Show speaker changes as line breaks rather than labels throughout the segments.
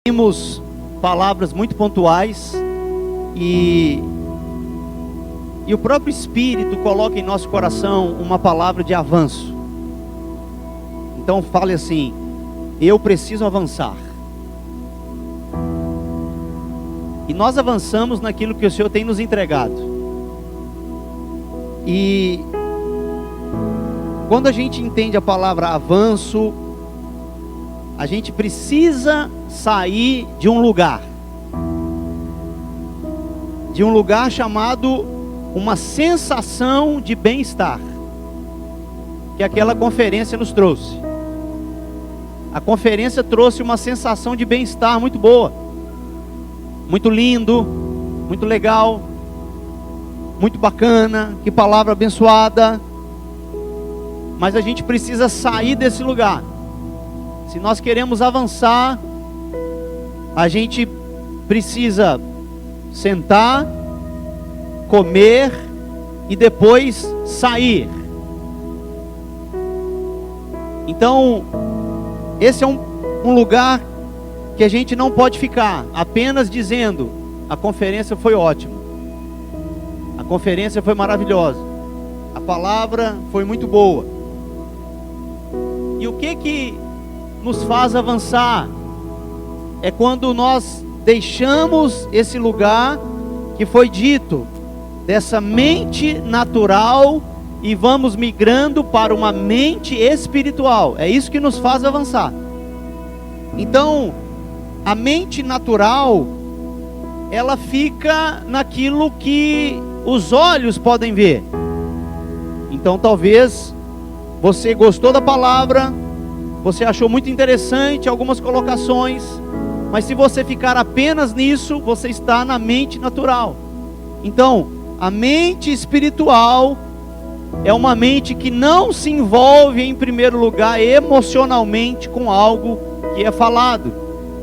Temos palavras muito pontuais e o próprio Espírito coloca em nosso coração uma palavra de avanço. Então fale assim: eu preciso avançar. E nós avançamos naquilo que o Senhor tem nos entregado. E quando a gente entende a palavra avanço, a gente precisa sair de um lugar chamado uma sensação de bem-estar, que aquela conferência nos trouxe. A conferência trouxe uma sensação de bem-estar muito boa, muito lindo, muito legal, muito bacana, que palavra abençoada. Mas a gente precisa sair desse lugar. Se nós queremos avançar, a gente precisa sentar, comer e depois sair. Então, esse é um lugar que a gente não pode ficar apenas dizendo: a conferência foi ótima, a conferência foi maravilhosa, a palavra foi muito boa. E o que nos faz avançar? É quando nós deixamos esse lugar que foi dito, dessa mente natural, e vamos migrando para uma mente espiritual. É isso que nos faz avançar. Então, a mente natural, ela fica naquilo que os olhos podem ver. Então talvez você gostou da palavra, você achou muito interessante algumas colocações, mas se você ficar apenas nisso, você está na mente natural. Então, a mente espiritual é uma mente que não se envolve em primeiro lugar emocionalmente com algo que é falado.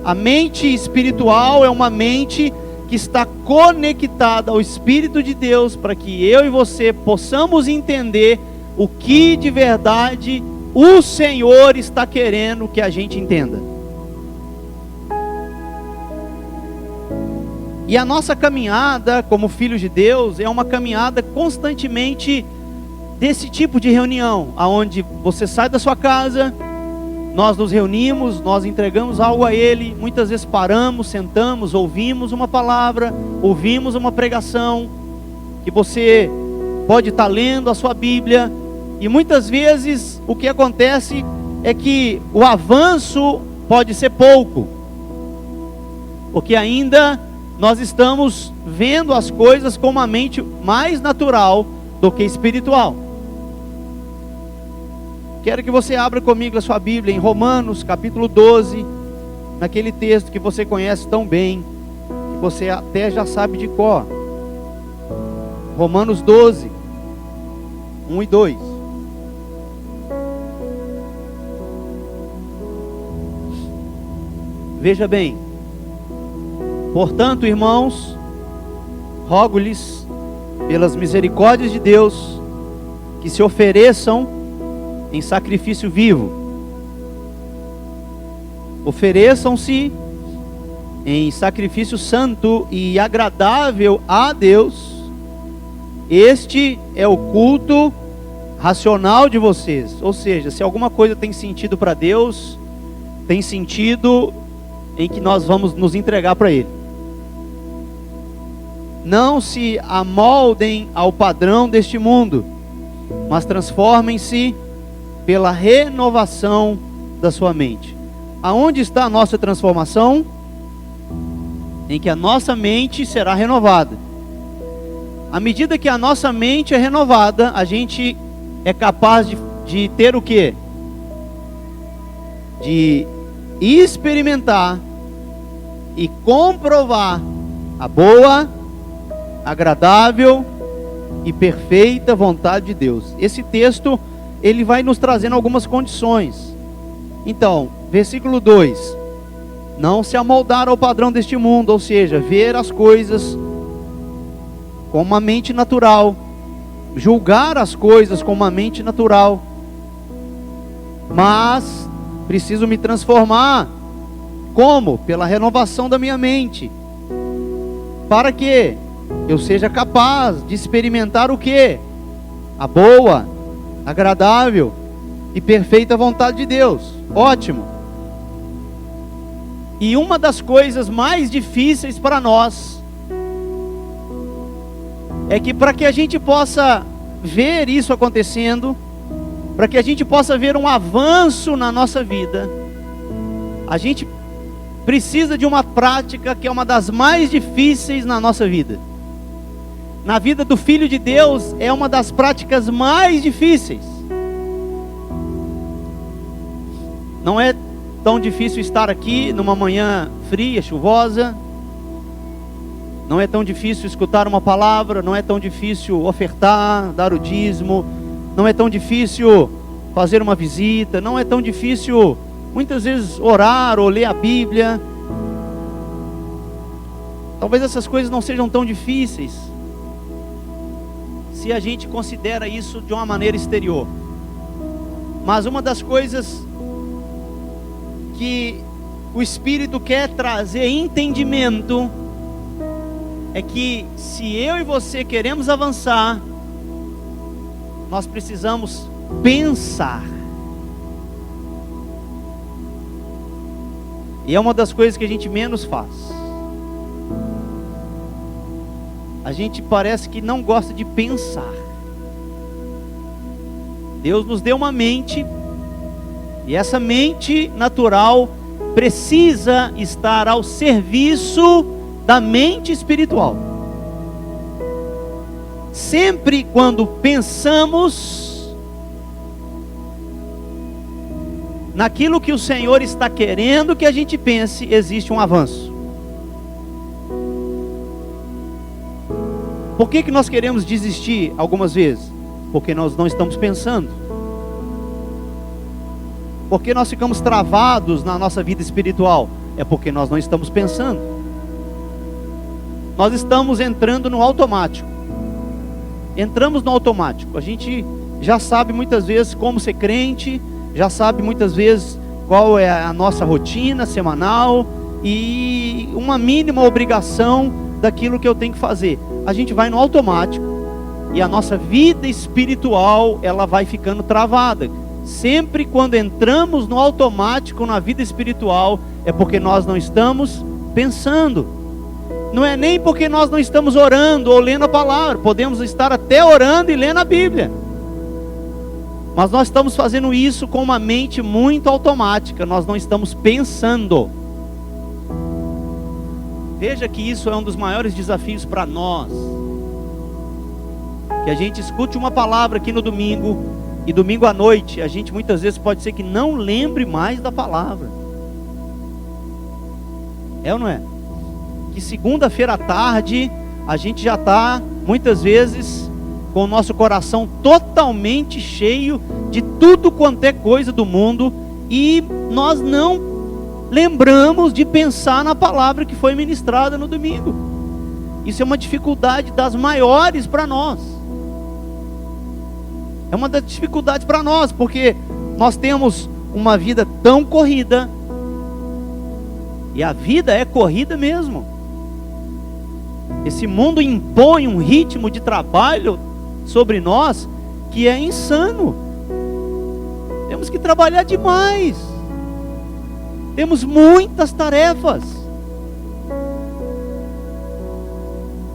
A mente espiritual é uma mente que está conectada ao Espírito de Deus, para que eu e você possamos entender o que de verdade o Senhor está querendo que a gente entenda. E a nossa caminhada como filhos de Deus é uma caminhada constantemente desse tipo de reunião, aonde você sai da sua casa, nós nos reunimos, nós entregamos algo a Ele, muitas vezes paramos, sentamos, ouvimos uma palavra, ouvimos uma pregação, que você pode estar lendo a sua Bíblia, e muitas vezes o que acontece é que o avanço pode ser pouco, porque ainda nós estamos vendo as coisas com uma mente mais natural do que espiritual. Quero que você abra comigo a sua Bíblia em Romanos capítulo 12, naquele texto que você conhece tão bem, que você até já sabe de cor. Romanos 12, 1 e 2. Veja bem: portanto, irmãos, rogo-lhes pelas misericórdias de Deus, que se ofereçam em sacrifício vivo. Ofereçam-se em sacrifício santo e agradável a Deus. Este é o culto racional de vocês. Ou seja, se alguma coisa tem sentido para Deus, tem sentido em que nós vamos nos entregar para Ele. Não se amoldem ao padrão deste mundo, mas transformem-se pela renovação da sua mente. Aonde está a nossa transformação? Em que a nossa mente será renovada. À medida que a nossa mente é renovada, a gente é capaz de ter o quê? De experimentar e comprovar a boa, agradável e perfeita vontade de Deus. Esse texto, ele vai nos trazendo algumas condições. Então, versículo 2: não se amoldar ao padrão deste mundo, ou seja, ver as coisas com uma mente natural, julgar as coisas com uma mente natural, mas preciso me transformar Como? Pela renovação da minha mente. Para que eu seja capaz de experimentar o quê? A boa, agradável e perfeita vontade de Deus. Ótimo. E uma das coisas mais difíceis para nós é que, para que a gente possa ver isso acontecendo, para que a gente possa ver um avanço na nossa vida, a gente precisa de uma prática que é uma das mais difíceis na nossa vida. Na vida do Filho de Deus é uma das práticas mais difíceis. Não é tão difícil estar aqui numa manhã fria, chuvosa. Não é tão difícil escutar uma palavra. Não é tão difícil ofertar, dar o dízimo. Não é tão difícil fazer uma visita. Não é tão difícil muitas vezes orar ou ler a Bíblia. Talvez essas coisas não sejam tão difíceis se a gente considera isso de uma maneira exterior. Mas uma das coisas que o Espírito quer trazer entendimento é que, se eu e você queremos avançar, nós precisamos pensar. E é uma das coisas que a gente menos faz. A gente parece que não gosta de pensar. Deus nos deu uma mente, e essa mente natural precisa estar ao serviço da mente espiritual. Sempre quando pensamos naquilo que o Senhor está querendo que a gente pense, existe um avanço. Por que nós queremos desistir algumas vezes? Porque nós não estamos pensando. Por que nós ficamos travados na nossa vida espiritual? É porque nós não estamos pensando. Nós estamos entrando no automático. Entramos no automático. A gente já sabe muitas vezes como ser crente, já sabe muitas vezes qual é a nossa rotina semanal e uma mínima obrigação daquilo que eu tenho que fazer. A gente vai no automático e a nossa vida espiritual, ela vai ficando travada. Sempre quando entramos no automático na vida espiritual, é porque nós não estamos pensando. Não é nem porque nós não estamos orando ou lendo a palavra. Podemos estar até orando e lendo a Bíblia, mas nós estamos fazendo isso com uma mente muito automática. Nós não estamos pensando. Veja que isso é um dos maiores desafios para nós. Que a gente escute uma palavra aqui no domingo, e domingo à noite a gente muitas vezes pode ser que não lembre mais da palavra. É ou não é? Que segunda-feira à tarde a gente já está muitas vezes com o nosso coração totalmente cheio de tudo quanto é coisa do mundo, e nós não lembramos de pensar na palavra que foi ministrada no domingo. Isso é uma dificuldade das maiores para nós. É uma das dificuldades para nós, porque nós temos uma vida tão corrida, e a vida é corrida mesmo. Esse mundo impõe um ritmo de trabalho sobre nós que é insano. Temos que trabalhar demais. Temos muitas tarefas.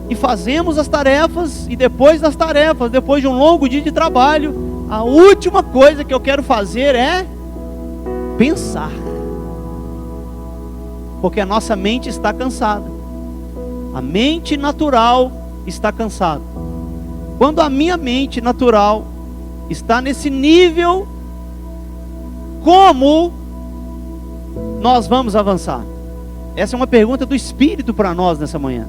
E fazemos as tarefas, e depois das tarefas, depois de um longo dia de trabalho, a última coisa que eu quero fazer é pensar. Porque a nossa mente está cansada. A mente natural está cansada. Quando a minha mente natural está nesse nível, como nós vamos avançar? Essa é uma pergunta do Espírito para nós nessa manhã.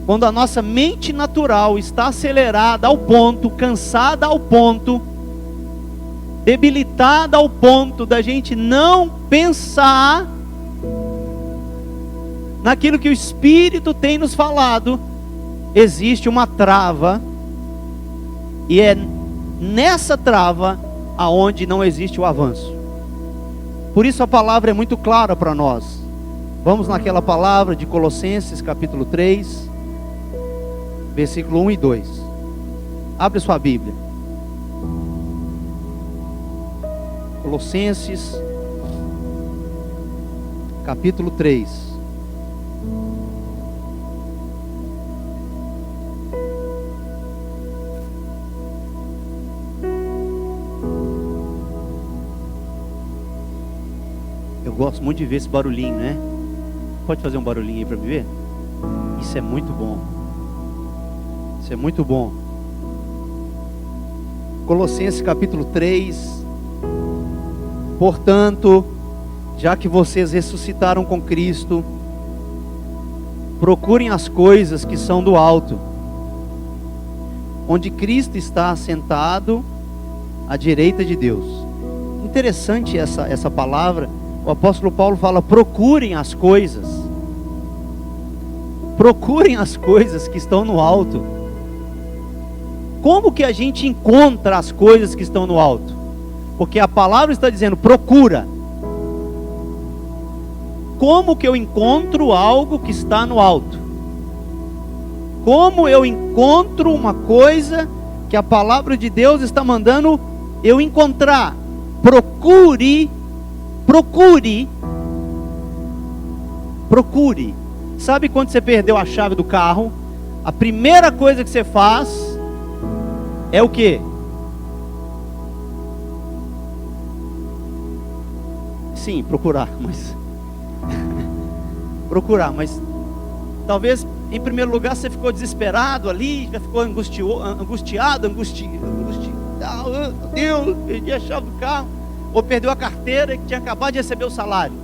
Quando a nossa mente natural está acelerada ao ponto, cansada ao ponto, debilitada ao ponto da gente não pensar naquilo que o Espírito tem nos falado, existe uma trava, e é nessa trava aonde não existe o avanço. Por isso a palavra é muito clara para nós. Vamos naquela palavra de Colossenses capítulo 3, versículo 1 e 2. Abre sua Bíblia. Colossenses capítulo 3. Eu gosto muito de ver esse barulhinho, né? Pode fazer um barulhinho aí para me ver? Isso é muito bom. Isso é muito bom. Colossenses capítulo 3. Portanto, já que vocês ressuscitaram com Cristo, procurem as coisas que são do alto, onde Cristo está assentado à direita de Deus. Interessante essa palavra. O apóstolo Paulo fala: procurem as coisas. Procurem as coisas que estão no alto. Como que a gente encontra as coisas que estão no alto? Porque a palavra está dizendo: procura. Como que eu encontro algo que está no alto? Como eu encontro uma coisa que a palavra de Deus está mandando eu encontrar? Procure. Sabe quando você perdeu a chave do carro? A primeira coisa que você faz é o quê? Sim, procurar, mas talvez em primeiro lugar você ficou desesperado ali, já ficou angustiado, meu Deus, perdi a chave do carro. Ou perdeu a carteira que tinha acabado de receber o salário.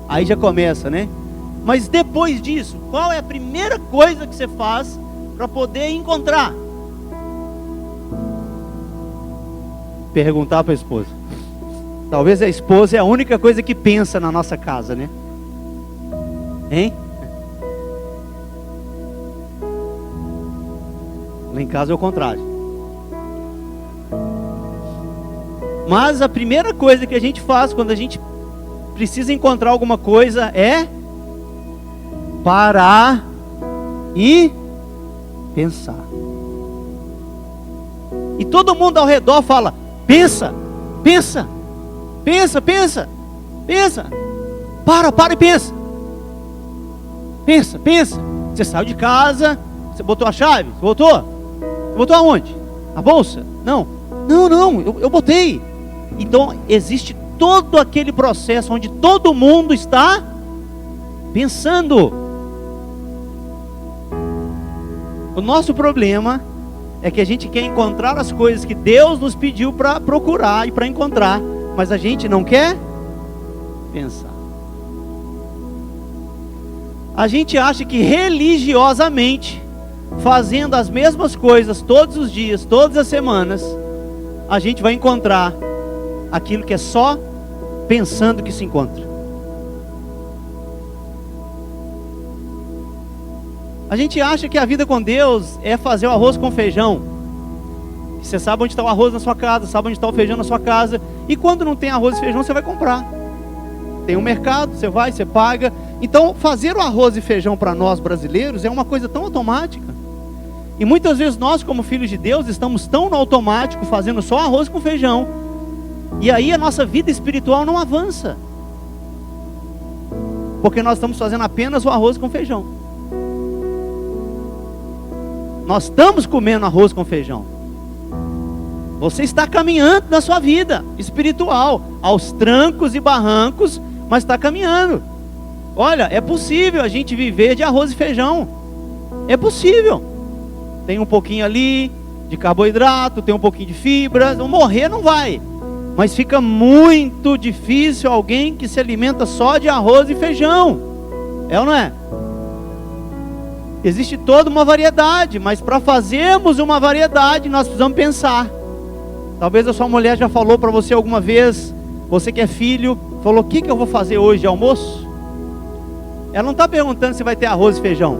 Aí já começa, né? Mas depois disso, qual é a primeira coisa que você faz para poder encontrar? Perguntar para a esposa. Talvez a esposa é a única coisa que pensa na nossa casa, né? Hein? Lá em casa é o contrário. Mas a primeira coisa que a gente faz quando a gente precisa encontrar alguma coisa é parar e pensar. E todo mundo ao redor fala: pensa. Para e pensa. Pensa. Você saiu de casa, você botou a chave? Você botou? Você botou aonde? Na bolsa? Não, eu botei. Então existe todo aquele processo onde todo mundo está pensando. O nosso problema é que a gente quer encontrar as coisas que Deus nos pediu para procurar e para encontrar, mas a gente não quer pensar. A gente acha que religiosamente, fazendo as mesmas coisas todos os dias, todas as semanas, a gente vai encontrar aquilo que é só pensando que se encontra. A gente acha que a vida com Deus é fazer o arroz com feijão. Você sabe onde está o arroz na sua casa, sabe onde está o feijão na sua casa. E quando não tem arroz e feijão, você vai comprar. Tem um mercado, você vai, você paga. Então fazer o arroz e feijão para nós brasileiros é uma coisa tão automática. E muitas vezes nós, como filhos de Deus, estamos tão no automático, fazendo só arroz com feijão. E aí a nossa vida espiritual não avança, porque nós estamos fazendo apenas o arroz com feijão. Nós estamos comendo arroz com feijão. Você está caminhando na sua vida espiritual, aos trancos e barrancos, mas está caminhando. Olha, é possível a gente viver de arroz e feijão. É possível. Tem um pouquinho ali de carboidrato, tem um pouquinho de fibra. Morrer não vai. Mas fica muito difícil alguém que se alimenta só de arroz e feijão. É ou não é? Existe toda uma variedade, mas para fazermos uma variedade, nós precisamos pensar. Talvez a sua mulher já falou para você alguma vez, você que é filho, falou: o que eu vou fazer hoje de almoço? Ela não está perguntando se vai ter arroz e feijão.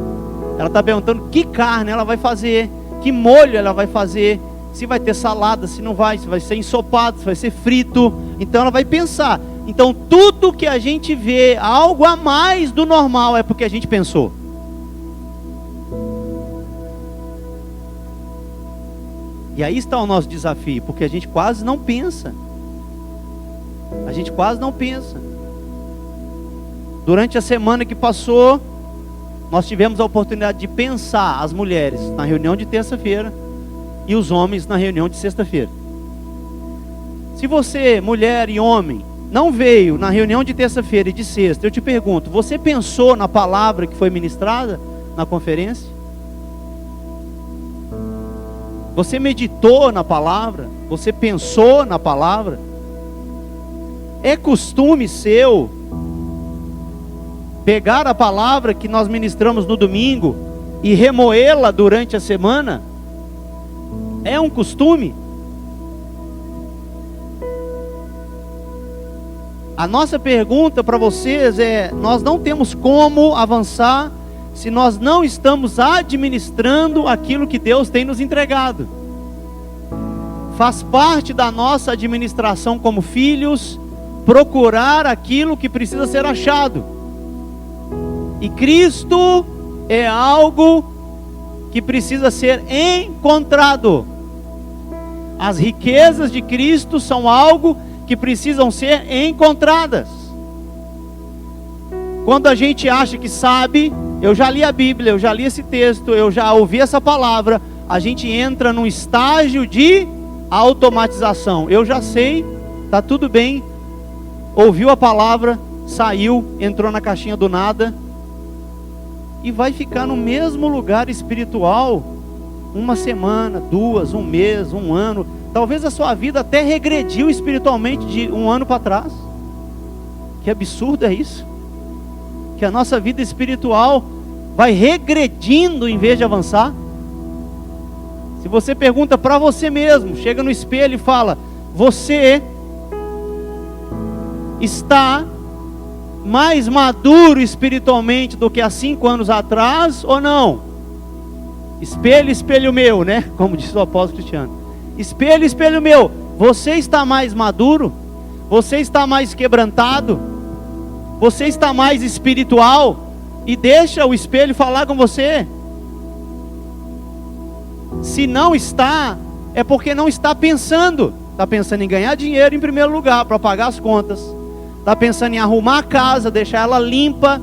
Ela está perguntando que carne ela vai fazer, que molho ela vai fazer, se vai ter salada, se não vai, se vai ser ensopado, se vai ser frito. Então ela vai pensar. Então tudo que a gente vê, algo a mais do normal, é porque a gente pensou. E aí está o nosso desafio, porque a gente quase não pensa. A gente quase não pensa. Durante a semana que passou, nós tivemos a oportunidade de pensar, as mulheres na reunião de terça-feira e os homens na reunião de sexta-feira. Se você, mulher e homem, não veio na reunião de terça-feira e de sexta, eu te pergunto, você pensou na palavra que foi ministrada na conferência? Você meditou na palavra? Você pensou na palavra? É costume seu pegar a palavra que nós ministramos no domingo e remoê-la durante a semana? É um costume? A nossa pergunta para vocês é: nós não temos como avançar se nós não estamos administrando aquilo que Deus tem nos entregado. Faz parte da nossa administração como filhos procurar aquilo que precisa ser achado. E Cristo é algo que precisa ser encontrado. As riquezas de Cristo são algo que precisam ser encontradas. Quando a gente acha que sabe, eu já li a Bíblia, eu já li esse texto, eu já ouvi essa palavra, a gente entra num estágio de automatização. Eu já sei, tá tudo bem, ouviu a palavra, saiu, entrou na caixinha do nada e vai ficar no mesmo lugar espiritual uma semana, duas, um mês, um ano. Talvez a sua vida até regrediu espiritualmente de um ano para trás. Que absurdo é isso? Que a nossa vida espiritual vai regredindo em vez de avançar. Se você pergunta para você mesmo, chega no espelho e fala: você está mais maduro espiritualmente do que há 5 anos atrás ou não? Espelho, espelho meu, né? Como disse o apóstolo Cristiano. Espelho, espelho meu, você está mais maduro? Você está mais quebrantado? Você está mais espiritual? E deixa o espelho falar com você. Se não está, é porque não está pensando. Está pensando em ganhar dinheiro em primeiro lugar, para pagar as contas. Está pensando em arrumar a casa, deixar ela limpa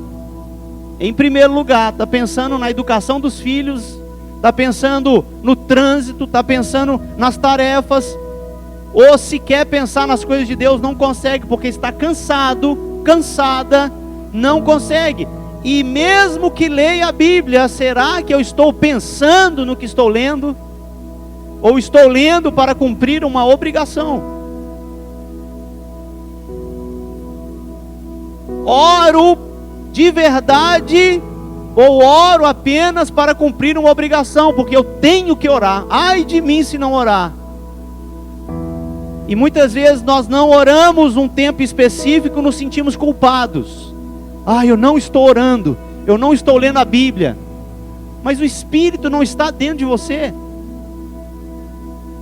em primeiro lugar. Está pensando na educação dos filhos. Está pensando no trânsito, está pensando nas tarefas, ou se quer pensar nas coisas de Deus, não consegue, porque está cansado, cansada, não consegue. E mesmo que leia a Bíblia, será que eu estou pensando no que estou lendo? Ou estou lendo para cumprir uma obrigação? Oro de verdade, ou oro apenas para cumprir uma obrigação, porque eu tenho que orar. Ai de mim se não orar. E muitas vezes nós não oramos um tempo específico, nos sentimos culpados. Eu não estou orando, eu não estou lendo a Bíblia. Mas o Espírito não está dentro de você.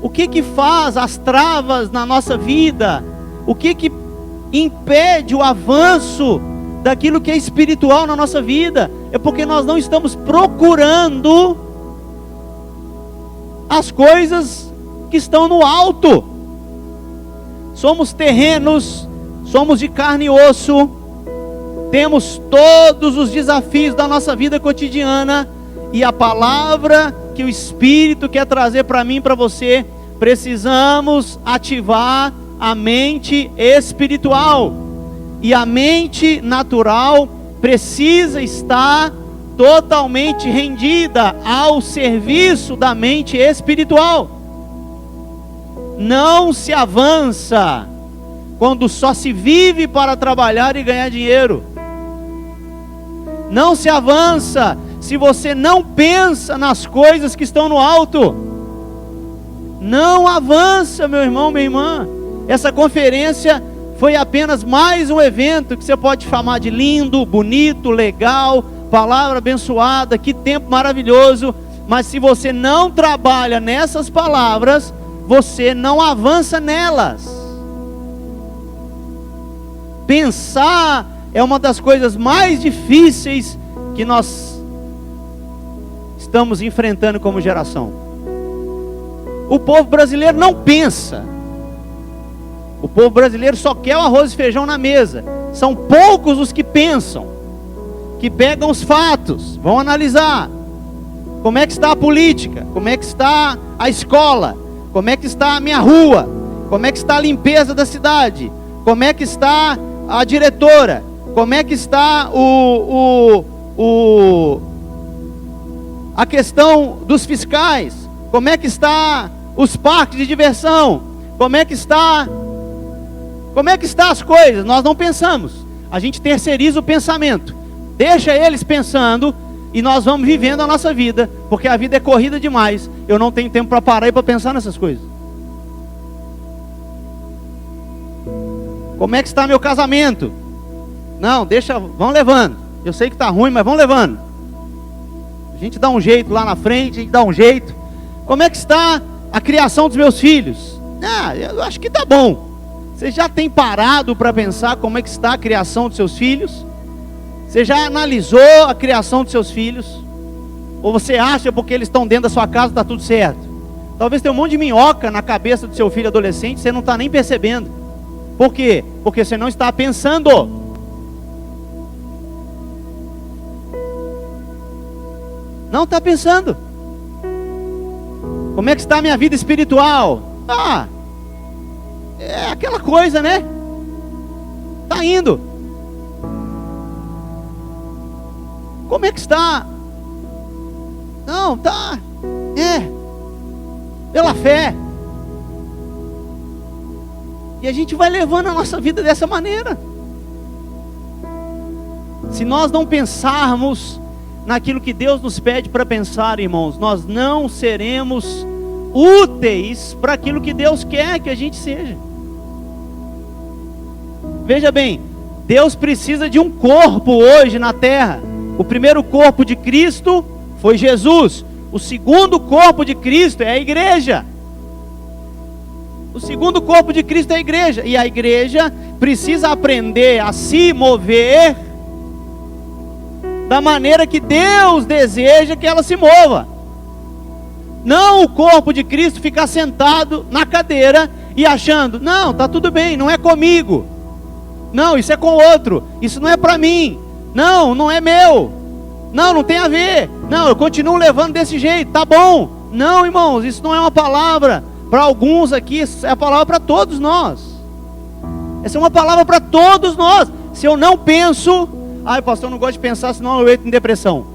O que faz as travas na nossa vida? O que impede o avanço daquilo que é espiritual na nossa vida? É porque nós não estamos procurando as coisas que estão no alto. Somos terrenos, somos de carne e osso, temos todos os desafios da nossa vida cotidiana, e a palavra que o Espírito quer trazer para mim e para você, precisamos ativar a mente espiritual. E a mente natural precisa estar totalmente rendida ao serviço da mente espiritual. Não se avança quando só se vive para trabalhar e ganhar dinheiro. Não se avança se você não pensa nas coisas que estão no alto. Não avança, meu irmão, minha irmã. Essa conferência foi apenas mais um evento que você pode chamar de lindo, bonito, legal, palavra abençoada, que tempo maravilhoso. Mas se você não trabalha nessas palavras, você não avança nelas. Pensar é uma das coisas mais difíceis que nós estamos enfrentando como geração. O povo brasileiro não pensa. O povo brasileiro só quer o arroz e feijão na mesa. São poucos os que pensam, que pegam os fatos, vão analisar. Como é que está a política? Como é que está a escola? Como é que está a minha rua? Como é que está a limpeza da cidade? Como é que está a diretora? Como é que está a questão dos fiscais? Como é que está os parques de diversão? Como é que está as coisas? Nós não pensamos. A gente terceiriza o pensamento. Deixa eles pensando e nós vamos vivendo a nossa vida, porque a vida é corrida demais. Eu não tenho tempo para parar e para pensar nessas coisas. Como é que está meu casamento? Não, deixa, vão levando. Eu sei que está ruim, mas vão levando. A gente dá um jeito lá na frente, a gente dá um jeito. Como é que está a criação dos meus filhos? Eu acho que está bom. Você já tem parado para pensar como é que está a criação dos seus filhos? Você já analisou a criação dos seus filhos? Ou você acha porque eles estão dentro da sua casa está tudo certo? Talvez tenha um monte de minhoca na cabeça do seu filho adolescente, você não está nem percebendo. Por quê? Porque você não está pensando. Não está pensando. Como é que está a minha vida espiritual? É aquela coisa, né? Está indo. Como é que está? Não, tá. Pela fé. E a gente vai levando a nossa vida dessa maneira. Se nós não pensarmos naquilo que Deus nos pede para pensar, irmãos, nós não seremos úteis para aquilo que Deus quer que a gente seja. Veja bem, Deus precisa de um corpo hoje na terra. O primeiro corpo de Cristo foi Jesus. O segundo corpo de Cristo é a igreja. O segundo corpo de Cristo é a igreja. E a igreja precisa aprender a se mover da maneira que Deus deseja que ela se mova. Não o corpo de Cristo ficar sentado na cadeira e achando, não, está tudo bem, não é comigo. Não, isso é com outro. Isso não é para mim. Não, não é meu. Não tem a ver. Não, eu continuo levando desse jeito, tá bom. Não, irmãos, isso não é uma palavra para alguns aqui, é a palavra para todos nós. Essa é uma palavra para todos nós. Se eu não penso, pastor, eu não gosto de pensar, senão eu entro em depressão.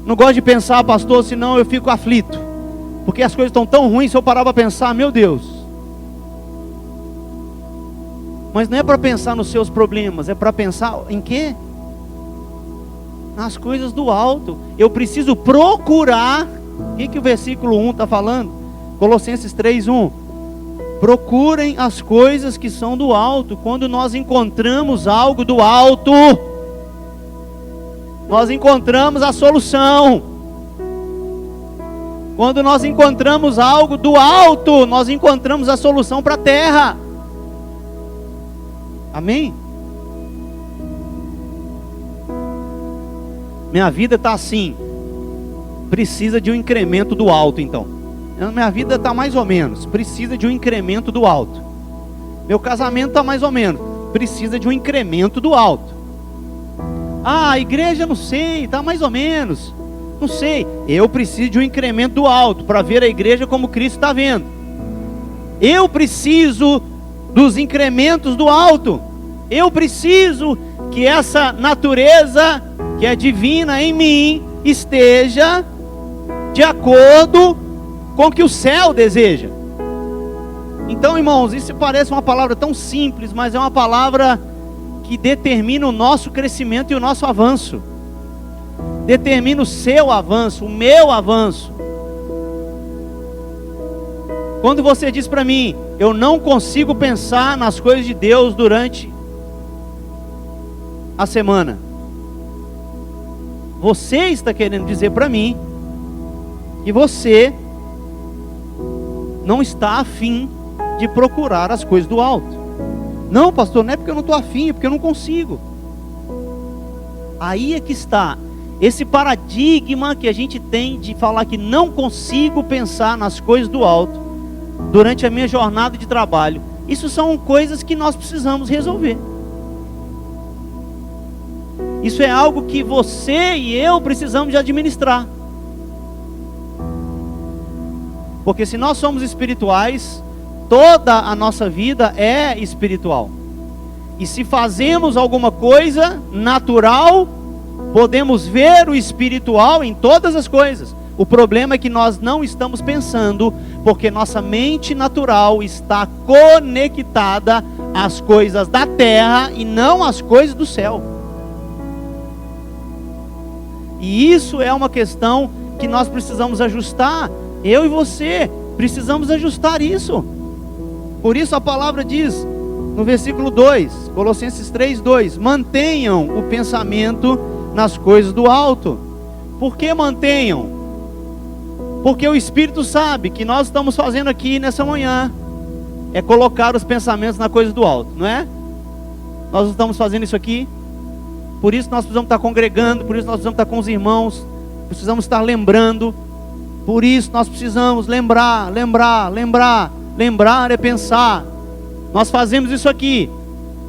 Não gosto de pensar, pastor, senão eu fico aflito. Porque as coisas estão tão ruins, se eu parar para pensar, meu Deus. Mas não é para pensar nos seus problemas, é para pensar em quê? Nas coisas do alto. Eu preciso procurar. O que o versículo 1 está falando? Colossenses 3:1. Procurem as coisas que são do alto. Quando nós encontramos algo do alto, nós encontramos a solução. Quando nós encontramos algo do alto, nós encontramos a solução para a terra. Amém? Minha vida está assim. Precisa de um incremento do alto, então. Minha vida está mais ou menos. Precisa de um incremento do alto. Meu casamento está mais ou menos. Precisa de um incremento do alto. A igreja não sei, está mais ou menos. Não sei. Eu preciso de um incremento do alto para ver a igreja como Cristo está vendo. Eu preciso dos incrementos do alto. Eu preciso que essa natureza que é divina em mim esteja de acordo com o que o céu deseja. Então, irmãos, isso parece uma palavra tão simples, mas é uma palavra que determina o nosso crescimento e o nosso avanço. Determina o seu avanço, o meu avanço. Quando você diz para mim, eu não consigo pensar nas coisas de Deus durante a semana, você está querendo dizer para mim que você não está afim de procurar as coisas do alto. Não, pastor, não é porque eu não estou afim, é porque eu não consigo. Aí é que está esse paradigma que a gente tem de falar que não consigo pensar nas coisas do alto durante a minha jornada de trabalho. Isso são coisas que nós precisamos resolver. Isso é algo que você e eu precisamos de administrar. Porque se nós somos espirituais, toda a nossa vida é espiritual. E se fazemos alguma coisa natural, podemos ver o espiritual em todas as coisas. O problema é que nós não estamos pensando, porque nossa mente natural está conectada às coisas da terra e não às coisas do céu. E isso é uma questão que nós precisamos ajustar. Eu e você precisamos ajustar isso. Por isso a palavra diz no versículo 2, Colossenses 3:2, mantenham o pensamento nas coisas do alto. Por que mantenham? Porque o Espírito sabe que nós estamos fazendo aqui nessa manhã é colocar os pensamentos na coisa do alto, não é? Nós estamos fazendo isso aqui. Por isso nós precisamos estar congregando, por isso nós precisamos estar com os irmãos, precisamos estar lembrando. Por isso nós precisamos lembrar é pensar. Nós fazemos isso aqui.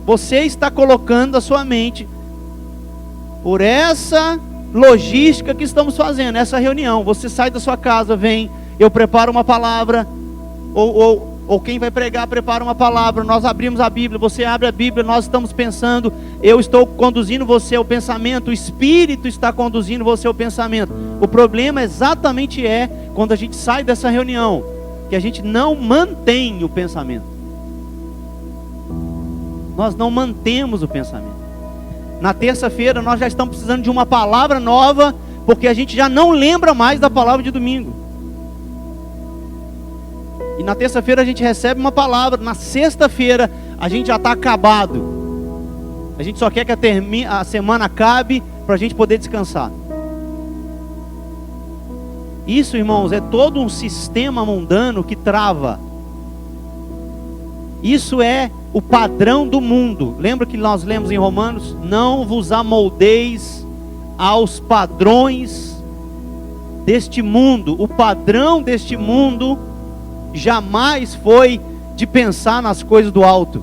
Você está colocando a sua mente por essa logística que estamos fazendo, essa reunião. Você sai da sua casa, vem, eu preparo uma palavra, ou quem vai pregar prepara uma palavra, nós abrimos a Bíblia, você abre a Bíblia, nós estamos pensando, eu estou conduzindo você ao pensamento, o Espírito está conduzindo você ao pensamento. O problema exatamente é quando a gente sai dessa reunião, que a gente não mantém o pensamento. Nós não mantemos o pensamento. Na terça-feira nós já estamos precisando de uma palavra nova, porque a gente já não lembra mais da palavra de domingo. E na terça-feira a gente recebe uma palavra, na sexta-feira a gente já está acabado. A gente só quer que a semana acabe para a gente poder descansar. Isso, irmãos, é todo um sistema mundano que trava. Isso é o padrão do mundo. Lembra que nós lemos em Romanos? Não vos amoldeis aos padrões deste mundo. O padrão deste mundo jamais foi de pensar nas coisas do alto.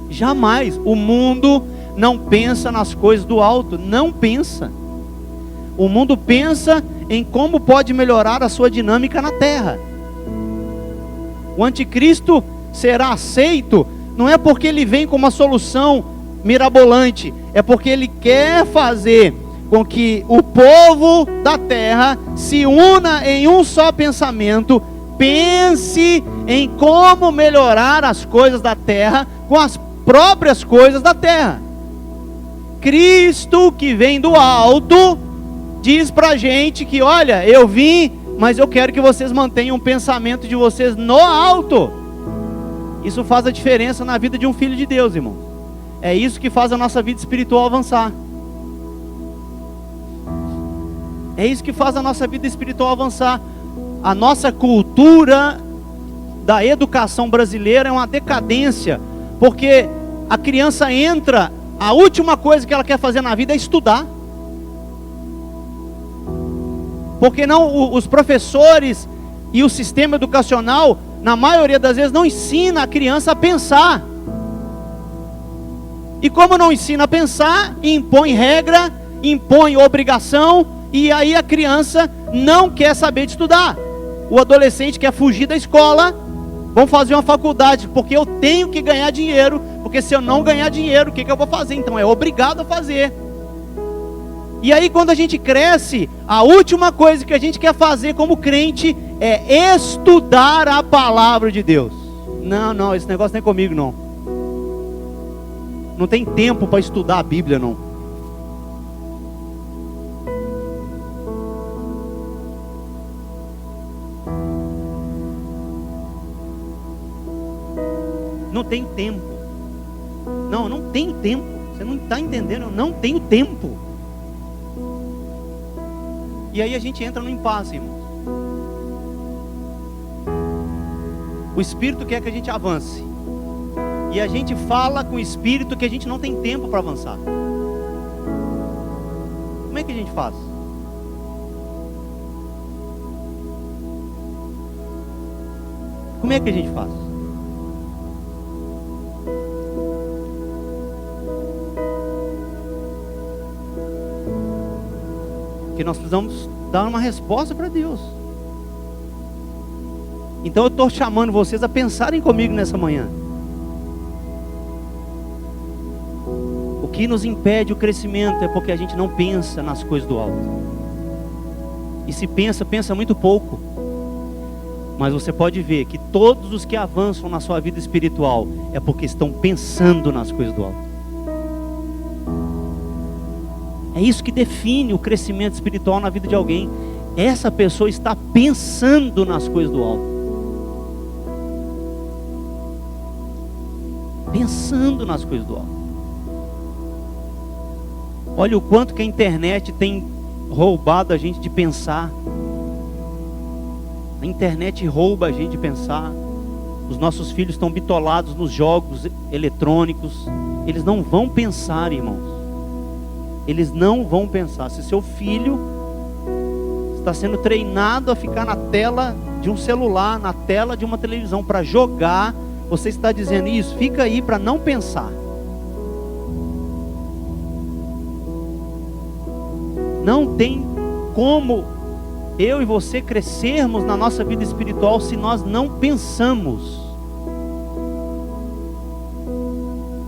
Jamais. O mundo não pensa nas coisas do alto. Não pensa. O mundo pensa em como pode melhorar a sua dinâmica na terra. O anticristo será aceito, não é porque ele vem com uma solução mirabolante, é porque ele quer fazer com que o povo da terra se una em um só pensamento, pense em como melhorar as coisas da terra com as próprias coisas da terra. Cristo, que vem do alto, diz pra gente que, olha, eu vim, mas eu quero que vocês mantenham o pensamento de vocês no alto. Isso faz a diferença na vida de um filho de Deus, irmão. É isso que faz a nossa vida espiritual avançar. É isso que faz a nossa vida espiritual avançar. A nossa cultura da educação brasileira é uma decadência, porque a criança entra, a última coisa que ela quer fazer na vida é estudar. Porque não, os professores e o sistema educacional, na maioria das vezes, não ensina a criança a pensar. E como não ensina a pensar, impõe regra, impõe obrigação, e aí a criança não quer saber de estudar. O adolescente quer fugir da escola, vamos fazer uma faculdade, porque eu tenho que ganhar dinheiro, porque se eu não ganhar dinheiro, o que eu vou fazer? Então é obrigado a fazer. E aí quando a gente cresce, a última coisa que a gente quer fazer como crente é estudar a palavra de Deus. Não, esse negócio não é comigo não. Não tem tempo para estudar a Bíblia não. Não tem tempo. Não tenho tempo. Você não está entendendo? Eu não tenho tempo. E aí a gente entra no impasse, irmãos. O Espírito quer que a gente avance. E a gente fala com o Espírito que a gente não tem tempo para avançar. Como é que a gente faz? Como é que a gente faz? Porque nós precisamos dar uma resposta para Deus. Então eu estou chamando vocês a pensarem comigo nessa manhã. O que nos impede o crescimento é porque a gente não pensa nas coisas do alto. E se pensa, pensa muito pouco. Mas você pode ver que todos os que avançam na sua vida espiritual é porque estão pensando nas coisas do alto. É isso que define o crescimento espiritual na vida de alguém. Essa pessoa está pensando nas coisas do alto. Pensando nas coisas do alto. Olha o quanto que a internet tem roubado a gente de pensar. A internet rouba a gente de pensar. Os nossos filhos estão bitolados nos jogos eletrônicos. Eles não vão pensar, irmãos. Eles não vão pensar. Se seu filho está sendo treinado a ficar na tela de um celular, na tela de uma televisão para jogar, você está dizendo isso, fica aí para não pensar. Não tem como eu e você crescermos na nossa vida espiritual se nós não pensamos.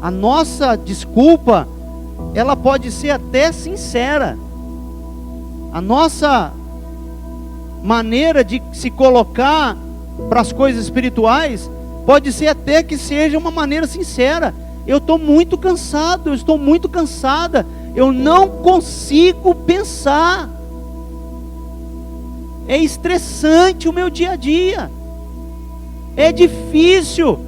A nossa desculpa, ela pode ser até sincera. A nossa maneira de se colocar para as coisas espirituais pode ser até que seja uma maneira sincera. Eu estou muito cansado, eu estou muito cansada, eu não consigo pensar. É estressante o meu dia a dia. É difícil.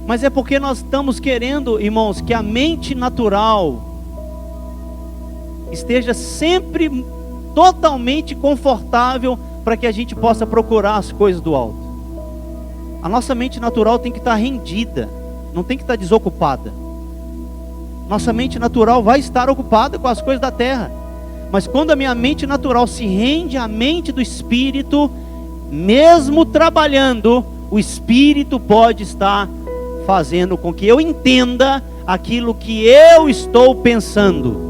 Mas é porque nós estamos querendo, irmãos, que a mente natural esteja sempre totalmente confortável para que a gente possa procurar as coisas do alto. A nossa mente natural tem que estar rendida, não tem que estar desocupada. Nossa mente natural vai estar ocupada com as coisas da terra. Mas quando a minha mente natural se rende à mente do Espírito, mesmo trabalhando, o Espírito pode estar fazendo com que eu entenda aquilo que eu estou pensando.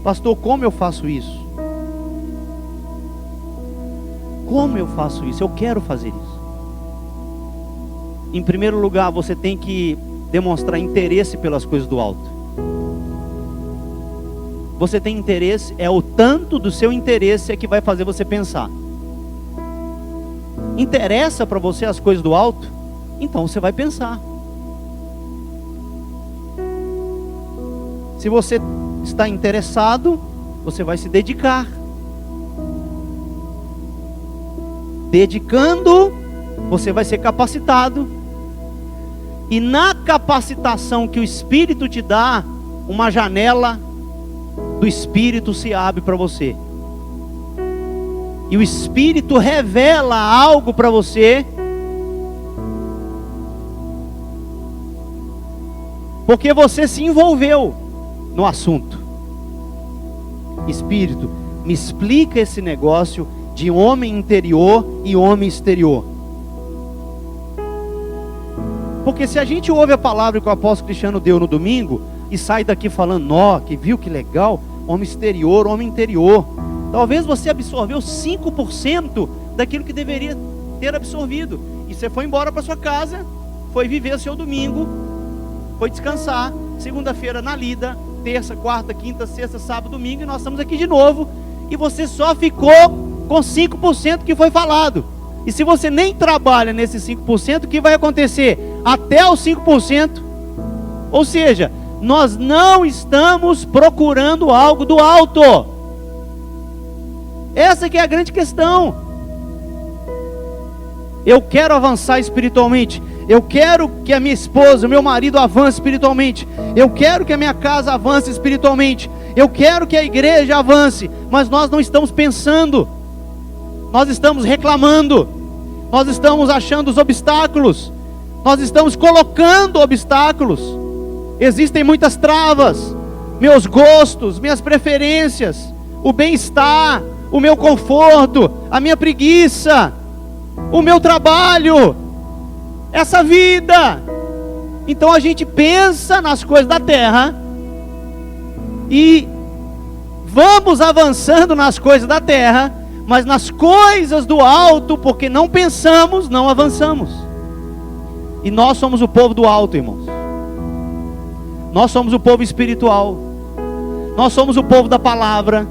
Pastor, como eu faço isso? Como eu faço isso? Eu quero fazer isso. Em primeiro lugar, você tem que demonstrar interesse pelas coisas do alto. Você tem interesse, é o tanto do seu interesse é que vai fazer você pensar. Interessa para você as coisas do alto? Então você vai pensar. Se você está interessado, você vai se dedicar. Dedicando, você vai ser capacitado. E na capacitação que o Espírito te dá, uma janela do Espírito se abre para você. E o Espírito revela algo para você, porque você se envolveu no assunto. Espírito, me explica esse negócio de homem interior e homem exterior. Porque se a gente ouve a palavra que o apóstolo Cristiano deu no domingo e sai daqui falando, nó, que viu que legal, homem exterior, homem interior, talvez você absorveu 5% daquilo que deveria ter absorvido. E você foi embora para sua casa, foi viver o seu domingo, foi descansar, segunda-feira na lida, terça, quarta, quinta, sexta, sábado, domingo, e nós estamos aqui de novo, e você só ficou com 5% que foi falado. E se você nem trabalha nesses 5%, o que vai acontecer? Até os 5%. Ou seja, nós não estamos procurando algo do alto. Essa que é a grande questão. Eu quero avançar espiritualmente. Eu quero que a minha esposa, o meu marido avance espiritualmente. Eu quero que a minha casa avance espiritualmente. Eu quero que a igreja avance. Mas nós não estamos pensando. nós estamos reclamando, nós estamos achando os obstáculos, nós estamos colocando obstáculos. Existem muitas travas, meus gostos, minhas preferências, o bem-estar, o meu conforto, a minha preguiça, o meu trabalho, essa vida. Então a gente pensa nas coisas da terra e vamos avançando nas coisas da terra, mas nas coisas do alto, porque não pensamos, não avançamos. E nós somos o povo do alto, irmãos. Nós somos o povo espiritual. Nós somos o povo da palavra.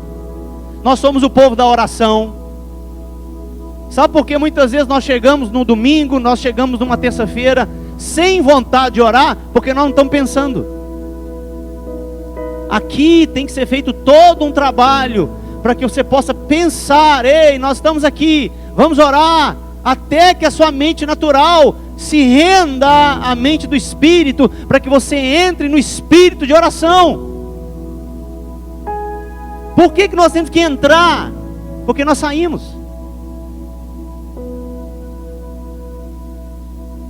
Nós somos o povo da oração. Sabe por que muitas vezes nós chegamos no domingo, nós chegamos numa terça-feira sem vontade de orar? Porque nós não estamos pensando. Aqui tem que ser feito todo um trabalho para que você possa pensar: ei, nós estamos aqui, vamos orar, até que a sua mente natural se renda à mente do Espírito, para que você entre no espírito de oração. Por que nós temos que entrar? Porque nós saímos.